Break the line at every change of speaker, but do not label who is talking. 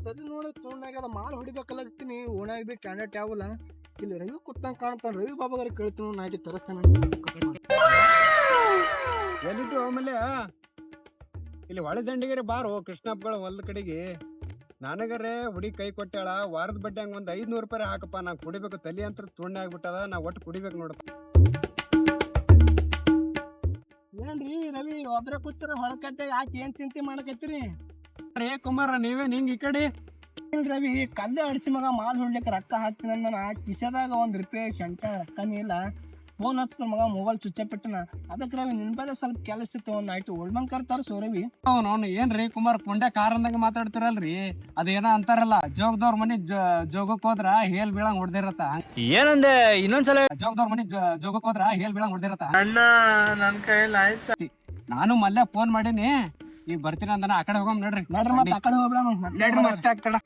ತಲೆ ನೋಡಿ ತೊಗೊಂಡಾಗ ಮಾಲ್ ಹೊಡಿಬೇಕಲ್ಲಾಗ್ತೀನಿ ಓಣಾಗ ಬಿ ಕ್ಯಾಂಡಿಡೇಟ್ ಯಾವಲ್ಲ ಇಲ್ಲಿ ರವಿ ಕೂತಂಗ್ ಕಾಣ್ತಾನ ರವಿ ಬಾಬಾಗಾರ ಕೇಳ್ತೀನಿ ನಾಟಿ ತರಿಸ್ತಾನ
ಎಲ್ಲಿದ್ದು ಆಮೇಲೆ ಇಲ್ಲಿ ಹೊಳೆ ದಂಡಿಗೆರೆ ಬಾರೋ ಕೃಷ್ಣಪ್ಪಗಳ ಹೊಲದ ಕಡೆಗೆ ನನಗರೆ ಹುಡಿ ಕೈ ಕೊಟ್ಟಾಳ ವಾರದ ಬಡ್ಡಿ ಹಂಗ ಒಂದ್ 500 ರೂಪಾಯಿ ಹಾಕಪ್ಪ ನಾ ಕುಡಿಬೇಕು ತಲಿ ಅಂತ ತುಣ್ಣೆ ಆಗ್ಬಿಟ್ಟದ ನಾ ಒಟ್ಟು ಕುಡಿಬೇಕು ನೋಡಪ್ಪ.
ಏನ್ರಿ ರವಿ ಒಬ್ರ ಕೂತಾರ ಹೊಳಕತ್ತೆ ಯಾಕೆ ಏನ್ ಚಿಂತೆ ಮಾಡಕತ್ತೀರಿ?
ರೇ ಕುಮಾರ ನೀವೇ ನಿಂಗ್ ಈ ಕಡೆ
ರವಿ ಕಲ್ಲೆ ಅಡಿಸಿ ಮಗ ಮಾಲ್ ಹೊಡ್ಲಿಕ್ಕೆ ರೊಕ್ಕ ಹಾಕ್ತೀನಿ ಅಂದನ ಕಿಸೆದಾಗ ₹1 ಶಂಟ ರೊಕ್ಕನೇ ಇಲ್ಲ. ಫೋನ್ ಹಚ್ಚಿದ್ರ ಮಗ ಮೊಬೈಲ್ ಸ್ವಿಚ್ ಆಫ್ ಇಟ್ಟನ. ಅದಕ್ಕೆ ರವಿ ನಿನ್ ಮೇಲೆ ಸ್ವಲ್ಪ ಕೆಲಸ ಇತ್ತು ಒಂದ್ ಆಯ್ತು ಒಳ್ಮಂಗ್ ಕರ್ತಾರ ರವಿ.
ಅವ್ನು ಏನ್ರಿ ಕುಮಾರ್ ಪುಂಡ್ಯ ಕಾರ್ ಅಂದಂಗ ಮಾತಾಡ್ತಿರಲ್ರಿ ಅದೇನ ಅಂತಾರಲ್ಲ ಜೋಗದವ್ರ ಮನಿ ಜೋಗಕ್ ಹೋದ್ರ ಹೇಲ್ ಬೀಳಂಗ್ ಹೊಡ್ದಿರತ್ತ.
ಏನಂದೆ ಇನ್ನೊಂದ್ಸಲ?
ಜೋಗದವ್ರ ಮನಿ ಜೋಗಕ್ ಹೋದ್ರ ಹೇಲ್ ಬೀಳಂಗ್ ಹೊಡ್ದಿರತ್ತ.
ಅಣ್ಣ ನನ್ ಕೈಯಲ್ಲಿ ಆಯ್ತು.
ನಾನು ಮಲ್ಯ ಫೋನ್ ಮಾಡೀನಿ ಈಗ ಬರ್ತೀನಿ ಅಂದನ ಆ ಕಡೆ ಹೋಗಮ್ ನಡ್ರಿ.
ಮತ್ತೆ ಆ ಕಡೆ ಹೋಗ್ಬಿಡ
ನಡ್ರಿ ಮತ್ತೆ ಆಗ್ತಾಳ.